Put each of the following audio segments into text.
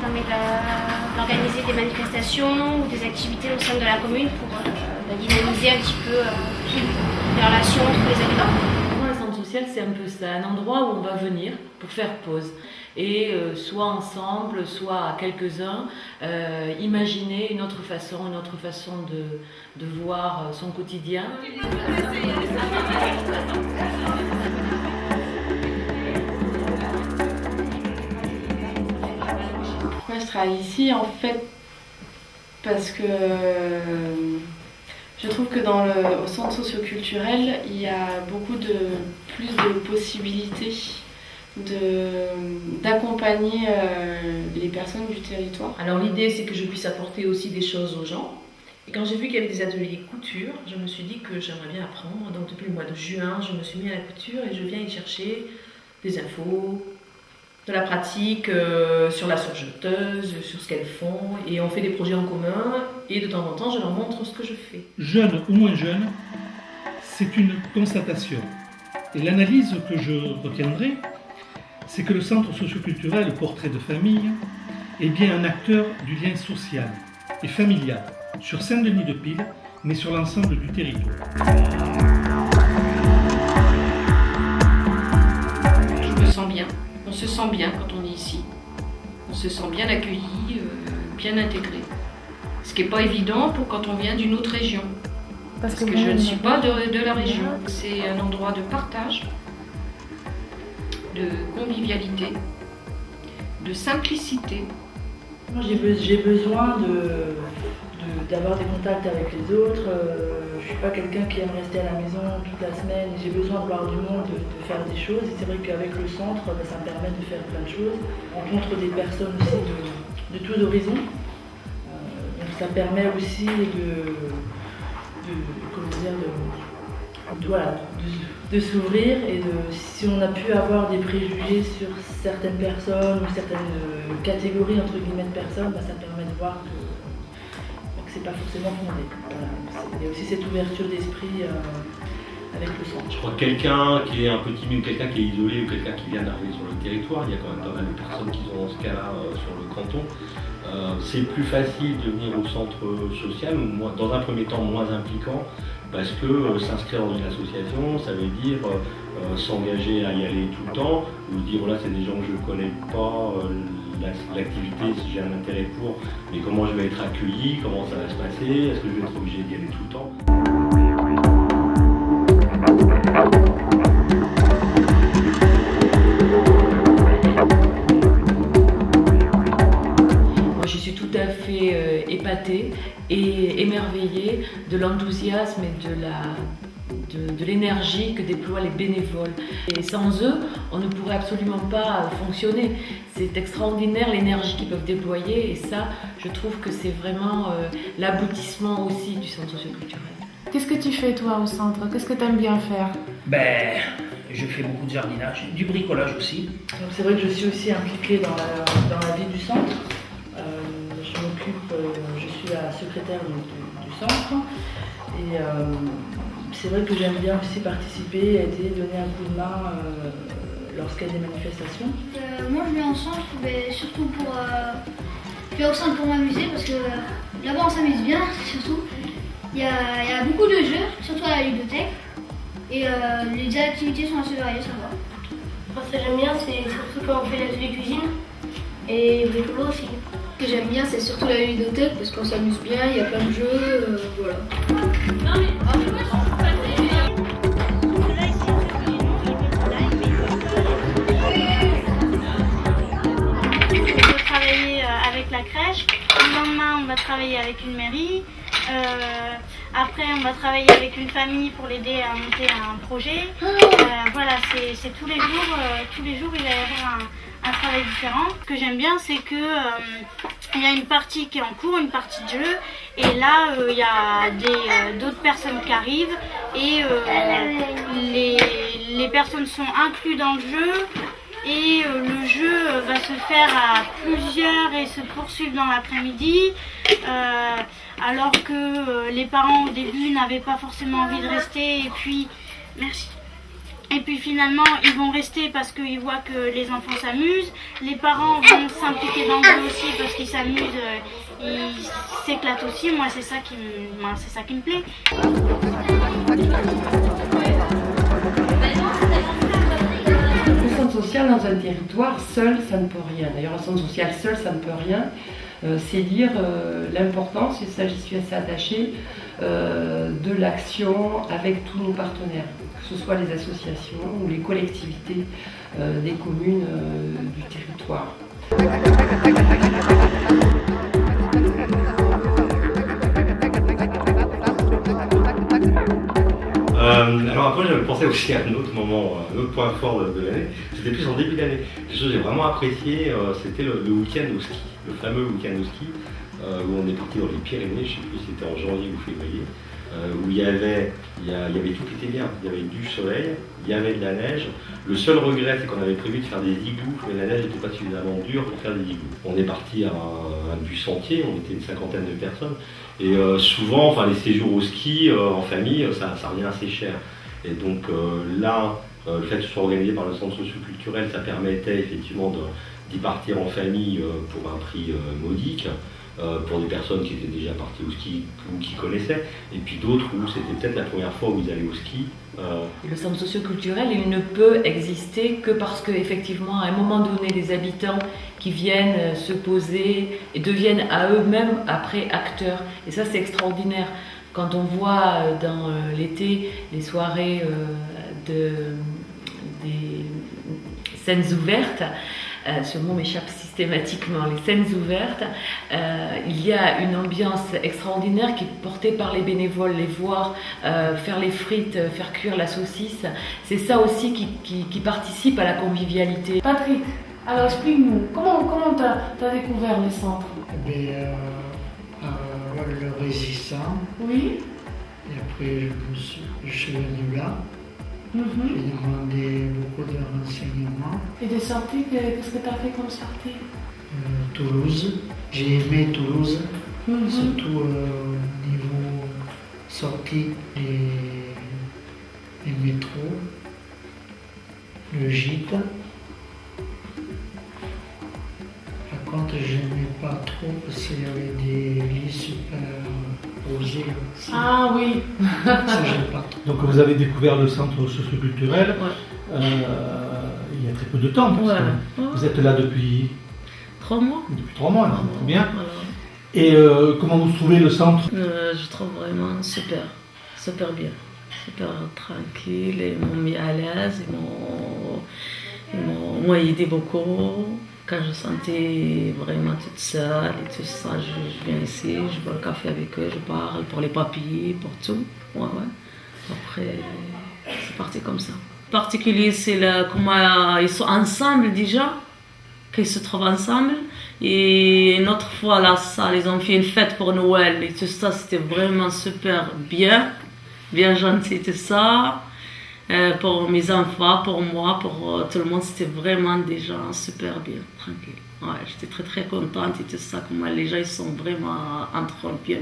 permet d'organiser des manifestations ou des activités au sein de la commune pour dynamiser un petit peu les relations entre les habitants. Pour moi, un centre social, c'est un peu ça, un endroit où on va venir pour faire pause. Et soit ensemble, soit à quelques-uns, imaginer une autre façon de voir son quotidien. Moi, je travaille ici en fait parce que je trouve que au centre socioculturel, il y a plus de possibilités d'accompagner les personnes du territoire. Alors l'idée, c'est que je puisse apporter aussi des choses aux gens. Et quand j'ai vu qu'il y avait des ateliers couture, je me suis dit que j'aimerais bien apprendre. Donc depuis le mois de juin, je me suis mis à la couture et je viens y chercher des infos, de la pratique sur la sœur jeteuse, sur ce qu'elles font. Et on fait des projets en commun et de temps en temps, je leur montre ce que je fais. Jeune ou moins jeune, c'est une constatation. Et l'analyse que je retiendrai, c'est que le centre socioculturel Portrait de famille est bien un acteur du lien social et familial sur Saint-Denis-de-Pile, mais sur l'ensemble du territoire. Je me sens bien, on se sent bien quand on est ici. On se sent bien accueilli, bien intégré. Ce qui n'est pas évident pour quand on vient d'une autre région. Parce que je ne suis pas de la région. C'est un endroit de partage, de convivialité, de simplicité. Moi, j'ai besoin d'avoir des contacts avec les autres. Je ne suis pas quelqu'un qui aime rester à la maison toute la semaine. J'ai besoin de voir du monde, de faire des choses. Et c'est vrai qu'avec le centre, ça me permet de faire plein de choses. On rencontre des personnes aussi de tous horizons. Donc ça permet aussi de s'ouvrir et si on a pu avoir des préjugés sur certaines personnes ou certaines catégories entre guillemets de personnes, ça permet de voir que c'est pas forcément fondé. Voilà. Il y a aussi cette ouverture d'esprit avec le centre. Je crois que quelqu'un qui est un peu timide, quelqu'un qui est isolé ou quelqu'un qui vient d'arriver sur le territoire, il y a quand même pas mal de personnes qui sont dans ce cas-là sur le canton. C'est plus facile de venir au centre social, ou dans un premier temps moins impliquant, parce que s'inscrire dans une association, ça veut dire s'engager à y aller tout le temps, ou dire voilà, c'est des gens que je ne connais pas, l'activité, si j'ai un intérêt pour, mais comment je vais être accueilli, comment ça va se passer, est-ce que je vais être obligé d'y aller tout le temps. Épatée et émerveillée de l'enthousiasme et de l'énergie que déploient les bénévoles. Et sans eux, on ne pourrait absolument pas fonctionner. C'est extraordinaire l'énergie qu'ils peuvent déployer et ça, je trouve que c'est vraiment l'aboutissement aussi du centre socioculturel. Qu'est-ce que tu fais toi au centre? Qu'est-ce que tu aimes bien faire? Je fais beaucoup de jardinage, du bricolage aussi. Donc c'est vrai que je suis aussi impliquée dans la vie du centre. Je suis la secrétaire du centre et c'est vrai que j'aime bien aussi participer, aider, donner un coup de main lorsqu'il y a des manifestations. Moi je viens au centre surtout pour m'amuser parce que là-bas on s'amuse bien surtout. Il y a beaucoup de jeux, surtout à la bibliothèque et les activités sont assez variées, ça va. Moi, ce que j'aime bien c'est surtout quand on fait l'atelier cuisine et bricolo aussi. Ce que j'aime bien, c'est surtout la ludothèque parce qu'on s'amuse bien, il y a plein de jeux, voilà. On peut travailler avec la crèche, le lendemain on va travailler avec une mairie, après on va travailler avec une famille pour l'aider à monter un projet. Voilà, c'est tous les jours il va y avoir un travail différent. Ce que j'aime bien, c'est que il y a une partie qui est en cours, une partie de jeu, et là il y a d'autres personnes qui arrivent et les personnes sont incluses dans le jeu et le jeu va se faire à plusieurs et se poursuivre dans l'après-midi, alors que les parents au début n'avaient pas forcément envie de rester et puis merci. Et puis finalement, ils vont rester parce qu'ils voient que les enfants s'amusent. Les parents vont s'impliquer dans le jeu aussi parce qu'ils s'amusent, ils s'éclatent aussi. Moi, c'est ça qui me plaît. Le centre social dans un territoire, seul, ça ne peut rien. D'ailleurs, un centre social seul, ça ne peut rien. C'est dire l'importance, et ça j'y suis assez attachée, de l'action avec tous nos partenaires, que ce soit les associations ou les collectivités des communes du territoire. Alors après j'avais pensé aussi à un autre moment, un autre point fort de l'année, c'était plus en début d'année. Quelque chose que j'ai vraiment apprécié, c'était le week-end au ski, le fameux week-end au ski, où on est parti dans les Pyrénées, je ne sais plus si c'était en janvier ou février, où il y avait tout qui était bien, il y avait du soleil, il y avait de la neige. Le seul regret c'est qu'on avait prévu de faire des igloos, mais la neige n'était pas suffisamment dure pour faire des igloos. On est parti à du sentier, on était une cinquantaine de personnes, et souvent les séjours au ski en famille, ça revient assez cher. Et donc là, le fait que ce soit organisé par le centre socio-culturel, ça permettait effectivement d'y partir en famille pour un prix modique. Pour des personnes qui étaient déjà parties au ski ou qui connaissaient, et puis d'autres où c'était peut-être la première fois où ils allaient au ski. Le centre socio-culturel, il ne peut exister que parce qu'effectivement, à un moment donné, les habitants qui viennent se poser et deviennent à eux-mêmes après acteurs. Et ça, c'est extraordinaire. Quand on voit dans l'été les soirées des scènes ouvertes, ce mot m'échappe systématiquement, les scènes ouvertes, il y a une ambiance extraordinaire qui est portée par les bénévoles, les voir faire les frites, faire cuire la saucisse. C'est ça aussi qui participe à la convivialité. Patrick, alors explique-nous, comment t'as découvert les centres? Le résistant. Oui. Et après, je suis venu là. J'ai demandé beaucoup de renseignements. Et des sorties, qu'est-ce que tu as fait comme sortie? Toulouse. J'ai aimé Toulouse, surtout au niveau sortie les métros, le gîte. Par contre, je n'aimais pas trop parce qu'il y avait des lits superposés aussi. Ah oui. Ça, j'aime pas trop. Donc vous avez découvert le centre socio-culturel il y a très peu de temps. Vous êtes là depuis 3 mois. Depuis 3 mois, c'est bien. Voilà. Et comment vous trouvez le centre? Je trouve vraiment super bien, super tranquille. Ils m'ont mis à l'aise, ils m'ont aidé beaucoup. Quand je sentais vraiment toute seule et tout ça, je viens ici, je bois le café avec eux, je parle pour les papiers, pour tout. Après, c'est parti comme ça. Le particulier, c'est comment ils sont ensemble déjà, qu'ils se trouvent ensemble. Et une autre fois, là, ils ont fait une fête pour Noël et tout ça, c'était vraiment super bien gentil tout ça. Pour mes enfants, pour moi, pour tout le monde, c'était vraiment déjà super bien, tranquille. J'étais très très contente et tout ça, comment les gens ils sont vraiment entre eux bien.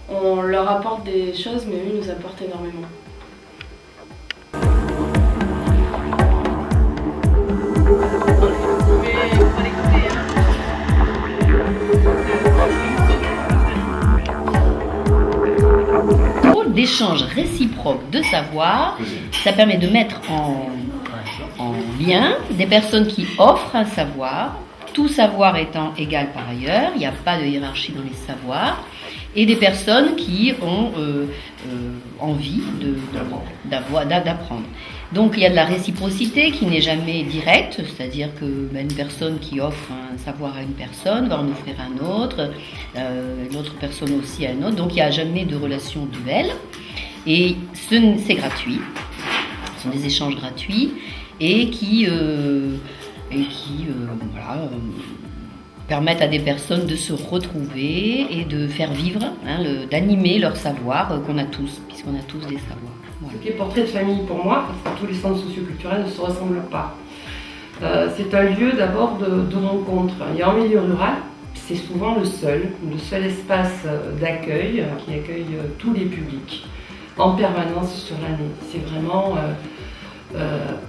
On leur apporte des choses, mais eux nous apportent énormément. D'échange réciproque de savoir, ça permet de mettre en lien des personnes qui offrent un savoir, tout savoir étant égal par ailleurs, il n'y a pas de hiérarchie dans les savoirs, et des personnes qui ont envie d'apprendre. Donc il y a de la réciprocité qui n'est jamais directe, c'est-à-dire que une personne qui offre un savoir à une personne va en offrir un autre, une autre personne aussi à une autre, donc il n'y a jamais de relation duelle. Et c'est gratuit, ce sont des échanges gratuits et qui permettent à des personnes de se retrouver et de faire vivre, d'animer leur savoir qu'on a tous, puisqu'on a tous des savoirs. Voilà. Ce qui est portrait de famille pour moi, parce que tous les centres socioculturels ne se ressemblent pas. C'est un lieu d'abord de rencontre. Et en milieu rural, c'est souvent le seul espace d'accueil qui accueille tous les publics. en permanence sur l'année. C'est vraiment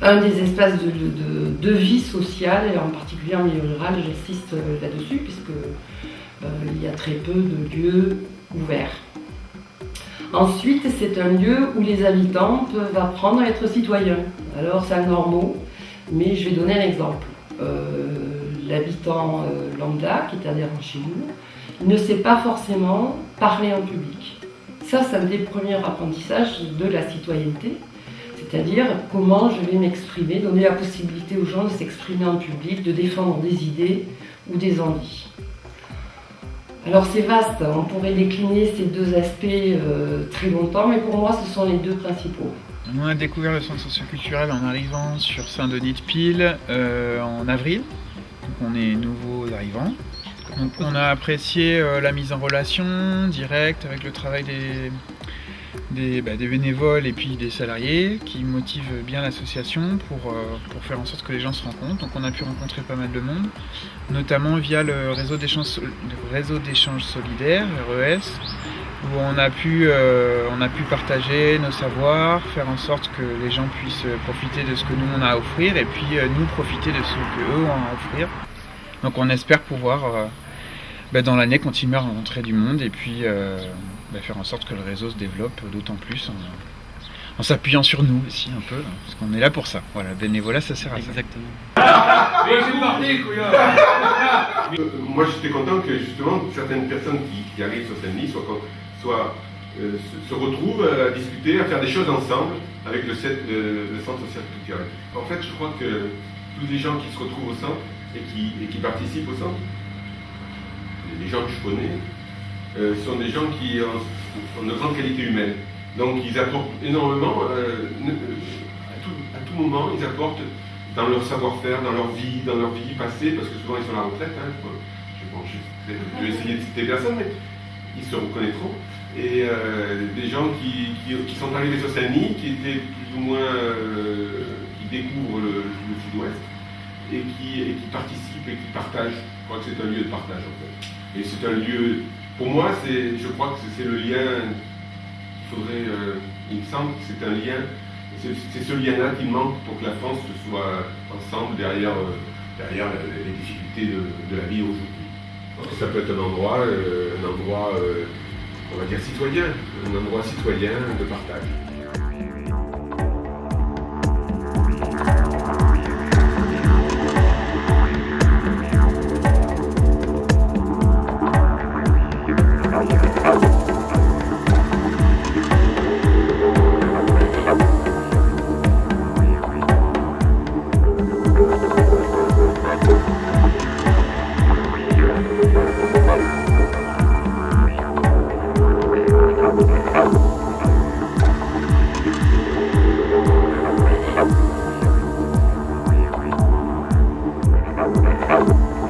un des espaces de vie sociale, et en particulier en milieu rural, j'insiste là-dessus, puisque il y a très peu de lieux ouverts. Ensuite, c'est un lieu où les habitants peuvent apprendre à être citoyens. Alors, c'est un grand mot, mais je vais donner un exemple. L'habitant lambda, qui est adhérent chez nous, il ne sait pas forcément parler en public. Ça, c'est un des premiers apprentissages de la citoyenneté, c'est-à-dire comment je vais m'exprimer, donner la possibilité aux gens de s'exprimer en public, de défendre des idées ou des envies. Alors c'est vaste, on pourrait décliner ces deux aspects très longtemps, mais pour moi ce sont les deux principaux. On a découvert le centre socioculturel en arrivant sur Saint-Denis-de-Pile en avril, donc on est nouveaux arrivants. Donc on a apprécié la mise en relation directe avec le travail des bénévoles et puis des salariés qui motivent bien l'association pour faire en sorte que les gens se rencontrent. Donc on a pu rencontrer pas mal de monde, notamment via le réseau d'échange solidaire, RES, où on a pu partager nos savoirs, faire en sorte que les gens puissent profiter de ce que nous on a à offrir et puis nous profiter de ce qu'eux ont à offrir. Donc on espère pouvoir dans l'année continuer à rencontrer du monde et puis faire en sorte que le réseau se développe d'autant plus en s'appuyant sur nous aussi un peu, parce qu'on est là pour ça. Voilà, bénévolat, ça sert à ça. Exactement. Moi j'étais content que justement certaines personnes qui arrivent sur Saint-Denis se retrouvent à discuter, à faire des choses ensemble avec le centre social culturel. En fait, je crois que tous les gens qui se retrouvent au centre et qui participent au centre, les gens que je connais, sont des gens qui ont de grandes qualités humaines. Donc ils apportent énormément, à tout moment, ils apportent dans leur savoir-faire, dans leur vie passée, parce que souvent ils sont à la retraite. Je vais essayer de citer personne, mais ils se reconnaîtront. Et des gens qui sont arrivés sur Saint-Denis, qui étaient plus ou moins, qui découvrent le sud-ouest, et qui participent et qui partagent. Je crois que c'est un lieu de partage en fait. Et c'est un lieu, pour moi, je crois que c'est le lien qu'il faudrait, il me semble que c'est un lien, c'est ce lien-là qui manque pour que la France soit ensemble derrière les difficultés de la vie aujourd'hui. Ça peut être un endroit, on va dire citoyen, un endroit citoyen de partage. Thank you.